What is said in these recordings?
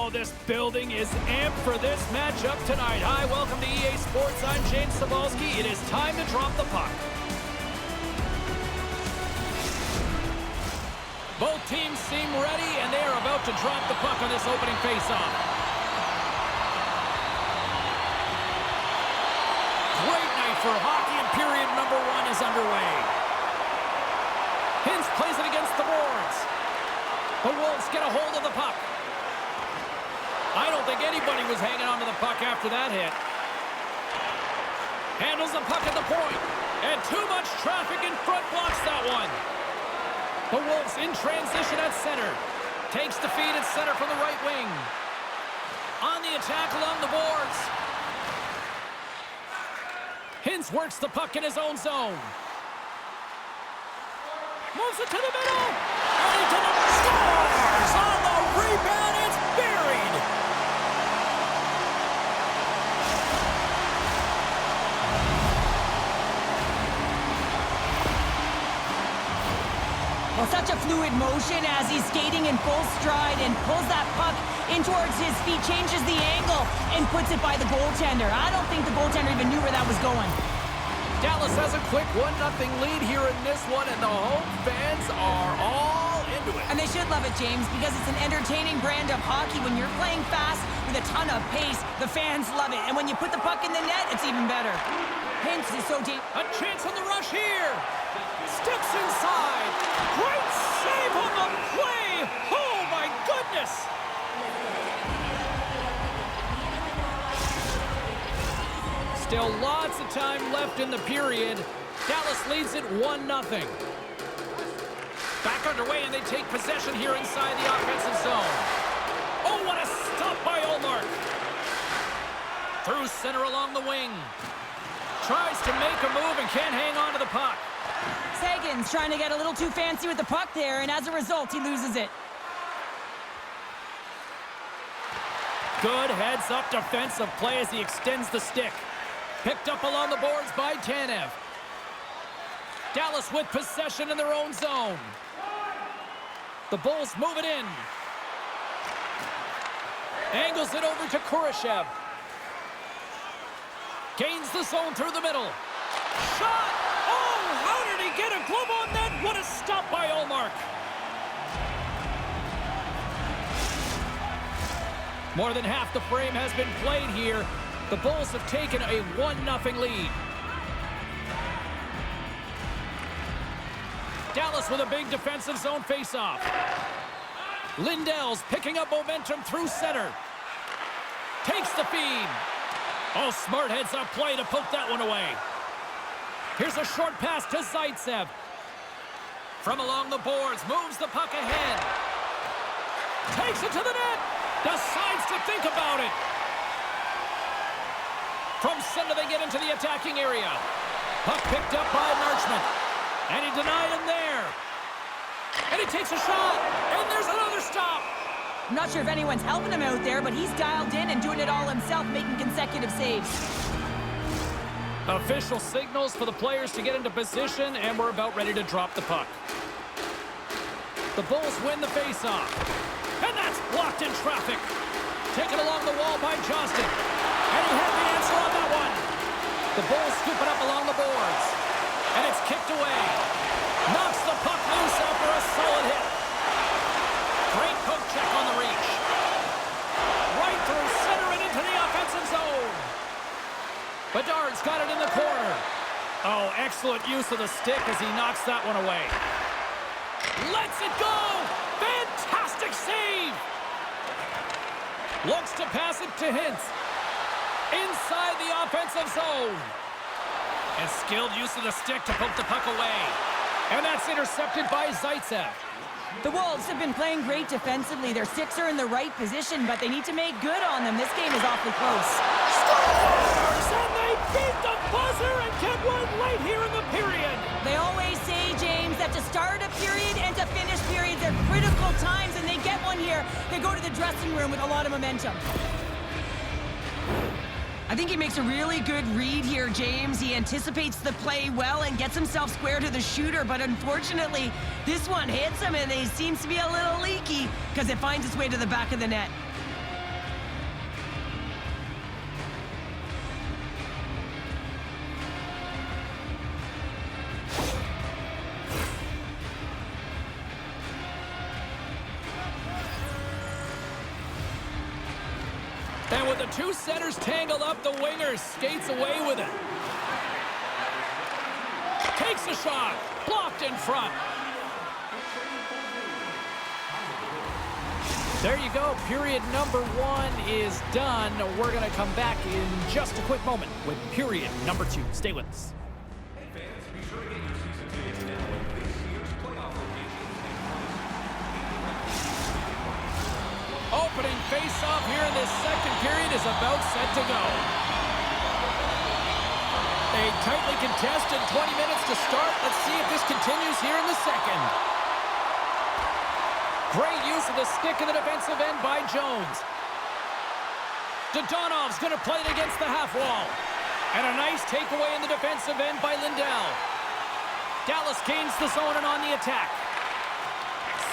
Oh, this building is amped for this matchup tonight. Hi, welcome to EA Sports. I'm James Cebulski. It is time to drop the puck. Both teams seem ready, and they are about to drop the puck on this opening faceoff. Great night for hockey, and period number 1 is underway. Hintz plays it against the boards. The Wolves get a hold of the puck. I don't think anybody was hanging on to the puck after that hit. Handles the puck at the point. And too much traffic in front blocks that one. The Wolves in transition at center. Takes the feed at center from the right wing. On the attack along the boards. Hintz works the puck in his own zone. Moves it to the middle. And he scores on the rebound. It's buried. Well, such a fluid motion as he's skating in full stride and pulls that puck in towards his feet, changes the angle, and puts it by the goaltender. I don't think the goaltender even knew where that was going. Dallas has a quick 1-0 lead here in this one, and the home fans are all into it. And they should love it, James, because it's an entertaining brand of hockey. When you're playing fast with a ton of pace, the fans love it. And when you put the puck in the net, it's even better. Hintz is so deep. A chance on the rush here. Steps inside. Great save on the play. Oh, my goodness. Still lots of time left in the period. Dallas leads it 1-0. Back underway, and they take possession here inside the offensive zone. Oh, what a stop by Ullmark. Through center along the wing. Tries to make a move and can't hang on to the puck. Sagan's trying to get a little too fancy with the puck there, and as a result, he loses it. Good heads-up defensive play as he extends the stick. Picked up along the boards by Tanev. Dallas with possession in their own zone. The Bulls move it in. Angles it over to Kurashev. Gains the zone through the middle. Shot! Oh, how did he get a glove on that? What a stop by Ullmark. More than half the frame has been played here. The Bulls have taken a 1-0 lead. Dallas with a big defensive zone faceoff. Lindell's picking up momentum through center. Takes the feed. Oh, smart heads-up play to poke that one away. Here's a short pass to Zaitsev. From along the boards, moves the puck ahead. Takes it to the net. Decides to think about it. From center, they get into the attacking area. Puck picked up by Marchment. And he denied him there. And he takes a shot. And there's another stop. I'm not sure if anyone's helping him out there, but he's dialed in and doing it all himself, making consecutive saves. Official signals for the players to get into position, and we're about ready to drop the puck. The Bulls win the faceoff. And that's blocked in traffic. Taken along the wall by Johnston. And he had the answer on that one. The Bulls scoop it up along the boards. And it's kicked away. Knocks the puck loose after a solid hit. Great poke check on the reach. Right through center and into the offensive zone. Bedard's got it in the corner. Oh, excellent use of the stick as he knocks that one away. Lets it go. Fantastic save. Looks to pass it to Hintz. Inside the offensive zone. And skilled use of the stick to poke the puck away. And that's intercepted by Zaitsev. The Wolves have been playing great defensively. Their sticks are in the right position, but they need to make good on them. This game is awfully close. Scores! And they beat the buzzer and get one late here in the period. They always say, James, that to start a period and to finish periods are critical times, and they get one here. They go to the dressing room with a lot of momentum. I think he makes a really good read here, James. He anticipates the play well and gets himself square to the shooter, but unfortunately, this one hits him and he seems to be a little leaky because it finds its way to the back of the net. two centers tangle up. The winger skates away with it. Takes a shot. Blocked in front. There you go. Period number 1 is done. We're going to come back in just a quick moment with period number 2. Stay with us. Opening face-off here in this second period is about set to go. A tightly contested 20 minutes to start. Let's see if this continues here in the second. Great use of the stick in the defensive end by Jones. Dodonov's going to play it against the half wall. And a nice takeaway in the defensive end by Lindell. Dallas gains the zone and on the attack.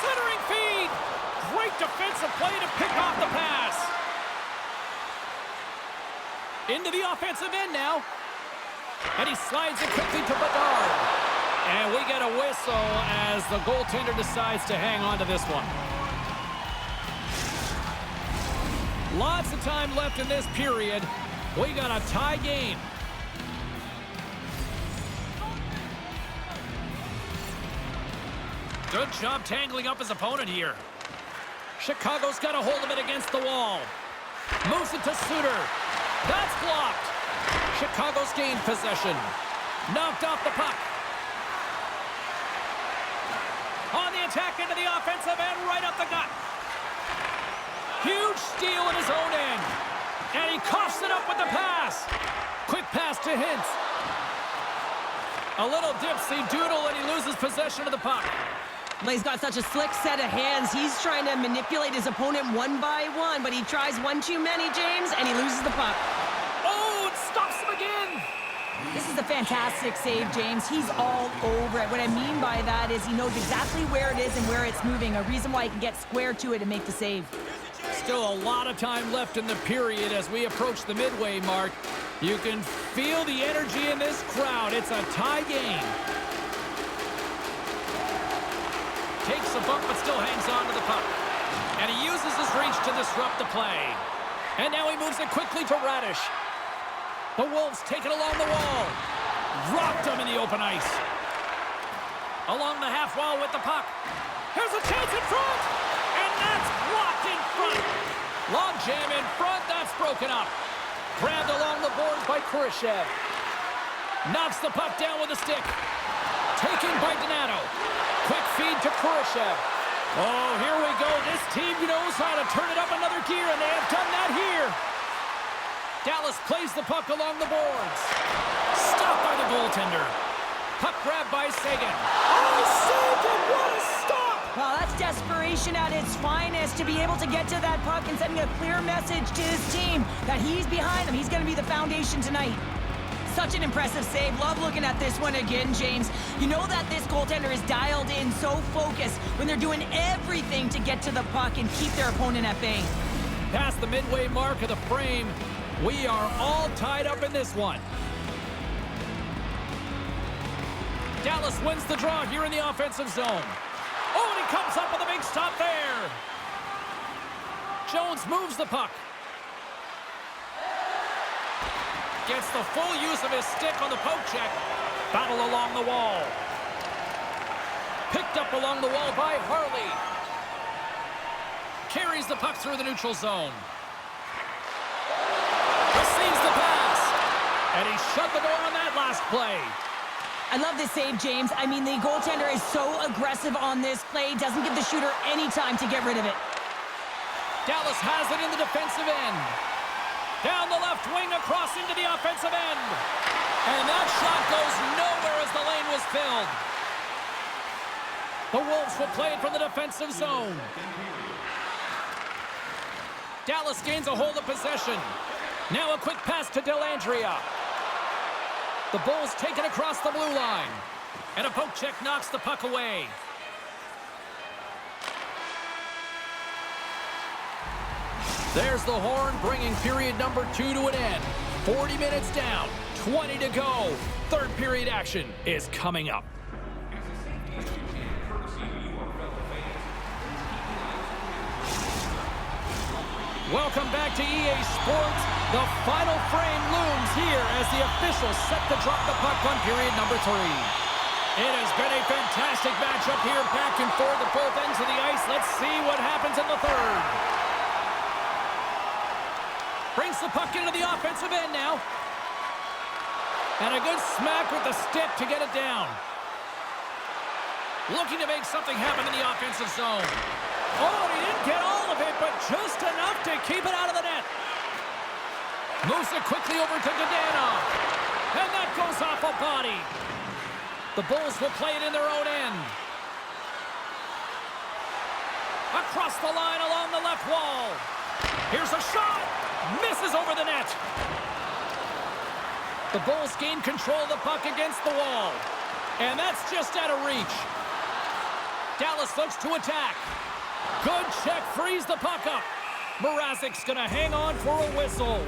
Centering feed. Great defensive play to pick off the pass. Into the offensive end now. And he slides it quickly to Bedard. And we get a whistle as the goaltender decides to hang on to this one. Lots of time left in this period. We got a tie game. Good job tangling up his opponent here. Chicago's got a hold of it against the wall. Moves it to Suter. That's blocked. Chicago's gained possession. Knocked off the puck. On the attack into the offensive end, right up the gut. Huge steal in his own end. And he coughs it up with the pass. Quick pass to Hintz. A little dipsy doodle and he loses possession of the puck. Well, he's got such a slick set of hands. He's trying to manipulate his opponent one by one, but he tries one too many, James, and he loses the puck. Oh, it stops him again. This is a fantastic save, James. He's all over it. What I mean by that is he knows exactly where it is and where it's moving, a reason why he can get square to it and make the save. Still a lot of time left in the period as we approach the midway mark. You can feel the energy in this crowd. It's a tie game. Takes a bump but still hangs on to the puck. And he uses his reach to disrupt the play. And now he moves it quickly to Radish. The Wolves take it along the wall. Rocked him in the open ice. Along the half wall with the puck. Here's a chance in front. And that's blocked in front. Log jam in front. That's broken up. Grabbed along the boards by Khrushchev. Knocks the puck down with a stick. Taken by Donato. Quick feed to Khrushchev. Oh, here we go. This team knows how to turn it up another gear, and they have done that here. Dallas plays the puck along the boards. Stopped by the goaltender. Puck grabbed by Sagan. Oh, Sagan, what a stop! Well, that's desperation at its finest to be able to get to that puck and sending a clear message to his team that he's behind them. He's going to be the foundation tonight. Such an impressive save. Love looking at this one again, James. You know that this goaltender is dialed in, so focused when they're doing everything to get to the puck and keep their opponent at bay. Past the midway mark of the frame, we are all tied up in this one. Dallas wins the draw here in the offensive zone. Oh, and he comes up with a big stop there. Jones moves the puck. Gets the full use of his stick on the poke check. Battle along the wall. Picked up along the wall by Harley. Carries the puck through the neutral zone. Receives the pass. And he shut the door on that last play. I love this save, James. I mean, the goaltender is so aggressive on this play. Doesn't give the shooter any time to get rid of it. Dallas has it in the defensive end. Down the left wing, across into the offensive end. And that shot goes nowhere as the lane was filled. The Wolves will play it from the defensive zone. Dallas gains a hold of possession. Now a quick pass to Dellandrea. The Bulls take it across the blue line. And a poke check knocks the puck away. There's the horn, bringing period number 2 to an end. 40 minutes down, 20 to go. Third period action is coming up. Welcome back to EA Sports. The final frame looms here as the officials set to drop the puck on period number 3. It has been a fantastic matchup here, back and forth at both ends of the ice. Let's see what happens in the third. Brings the puck into the offensive end now. And a good smack with the stick to get it down. Looking to make something happen in the offensive zone. Oh, he didn't get all of it, but just enough to keep it out of the net. Moves it quickly over to Dadonov. And that goes off a body. The Bulls will play it in their own end. Across the line along the left wall. Here's a shot. Misses over the net. The Bulls gain control of the puck against the wall. And that's just out of reach. Dallas looks to attack. Good check, frees the puck up. Mrazek's going to hang on for a whistle.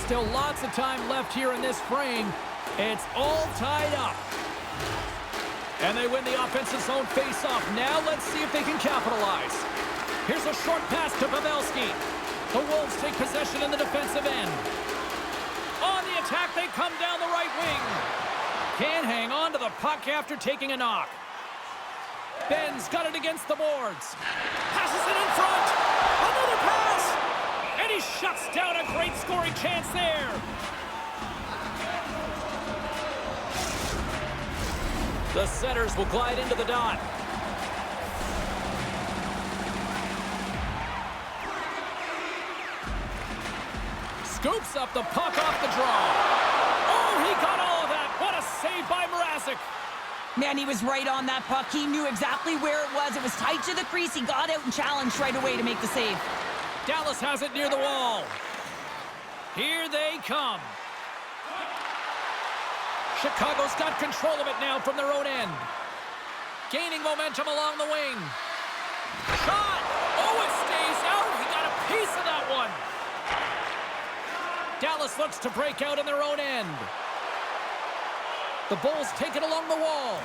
Still lots of time left here in this frame. It's all tied up. And they win the offensive zone face-off. Now let's see if they can capitalize. Here's a short pass to Pavelski. The Wolves take possession in the defensive end. On the attack, they come down the right wing. Can't hang on to the puck after taking a knock. Ben's got it against the boards. Passes it in front. Another pass. And he shuts down a great scoring chance there. The setters will glide into the dot. Scoops up the puck off the draw. Oh, he got all of that. What a save by Mrazek. Man, he was right on that puck. He knew exactly where it was. It was tight to the crease. He got out and challenged right away to make the save. Dallas has it near the wall. Here they come. Chicago's got control of it now from their own end. Gaining momentum along the wing. Shot! Oh, it stays out. He got a piece of that one. Dallas looks to break out in their own end. The Bulls take it along the wall.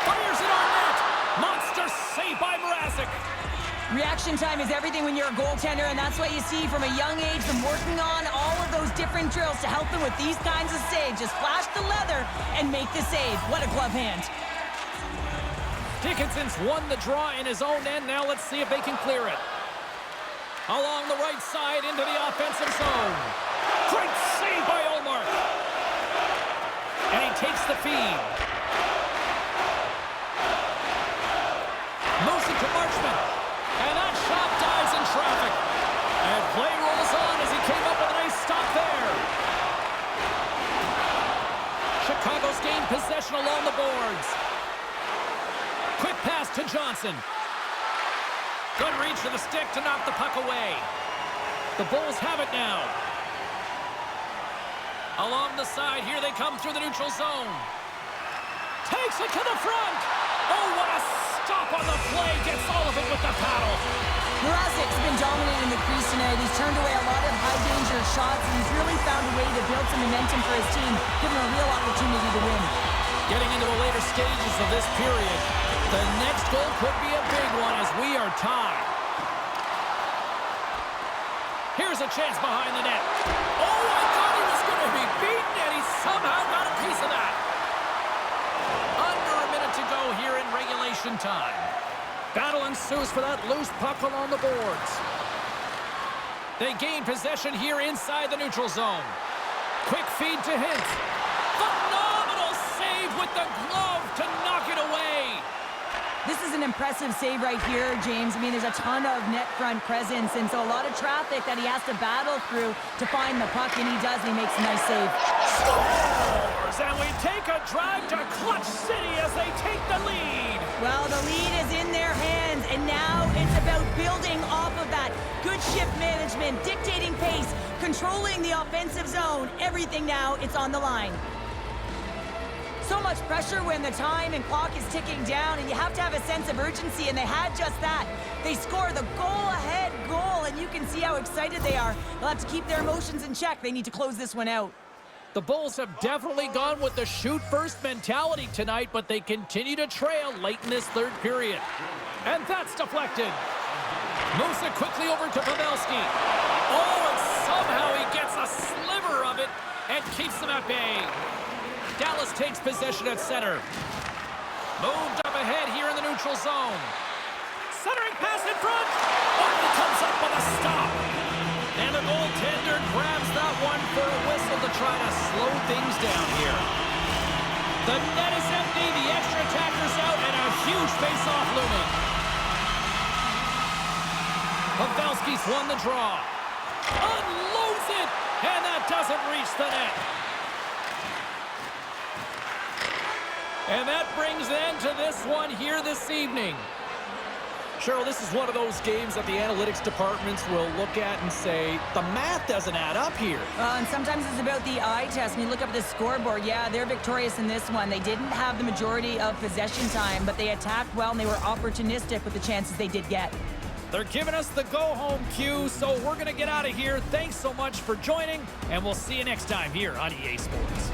Fires it on net. Monster save by Mrazek. Reaction time is everything when you're a goaltender, and that's what you see from a young age, from working on all of those different drills to help them with these kinds of saves. Just flash the leather and make the save. What a glove hand. Dickinson's won the draw in his own end. Now let's see if they can clear it. Along the right side into the offensive zone. Great save by Olmark. And he takes the feed. Moves it to Marchment. And that shot dies in traffic. And play rolls on as he came up with a nice stop there. Chicago's gained possession along the boards. Quick pass to Johnson. Good reach to the stick to knock the puck away. The Bulls have it now. Along the side, here they come through the neutral zone. Takes it to the front. Oh, what a stop on the play. Gets all of it with the paddle. Mrazek's been dominant in the crease tonight. He's turned away a lot of high-danger shots, and he's really found a way to build some momentum for his team, giving him a real opportunity to win. Getting into the later stages of this period, the next goal could be a big one as we are tied. Here's a chance behind the net. Oh, I thought he was going to be beaten, and he somehow got a piece of that. Under a minute to go here in regulation time. Battle ensues for that loose puck along the boards. They gain possession here inside the neutral zone. Quick feed to Hint. Phenomenal save with the glove to knock it away. This is an impressive save right here, James. I mean, there's a ton of net front presence, and so a lot of traffic that he has to battle through to find the puck, and he does, and he makes a nice save. Scores! And we take a drive to Clutch City as they take the lead. Well, the lead is in their hands, and now it's about building off of that. Good shift management, dictating pace, controlling the offensive zone. Everything now, it's on the line. So much pressure when the time and clock is ticking down, and you have to have a sense of urgency, and they had just that. They score the goal-ahead goal, and you can see how excited they are. They'll have to keep their emotions in check. They need to close this one out. The Bulls have definitely gone with the shoot-first mentality tonight, but they continue to trail late in this third period. And that's deflected. Moves it quickly over to Pavelski. Oh, and somehow he gets a sliver of it and keeps them at bay. Dallas takes possession at center. Moved up ahead here in the neutral zone. Centering pass in front. Oh, he comes up with a stop. And the goaltender grabs that one for a whistle to try to slow things down here. The net is empty, the extra attacker's out, and a huge face-off looming. Pavelski's won the draw. Unloads it, and that doesn't reach the net. And that brings an end to this one here this evening. Cheryl, this is one of those games that the analytics departments will look at and say, the math doesn't add up here. And sometimes it's about the eye test. When you look up at the scoreboard, yeah, they're victorious in this one. They didn't have the majority of possession time, but they attacked well, and they were opportunistic with the chances they did get. They're giving us the go-home cue, so we're going to get out of here. Thanks so much for joining, and we'll see you next time here on EA Sports.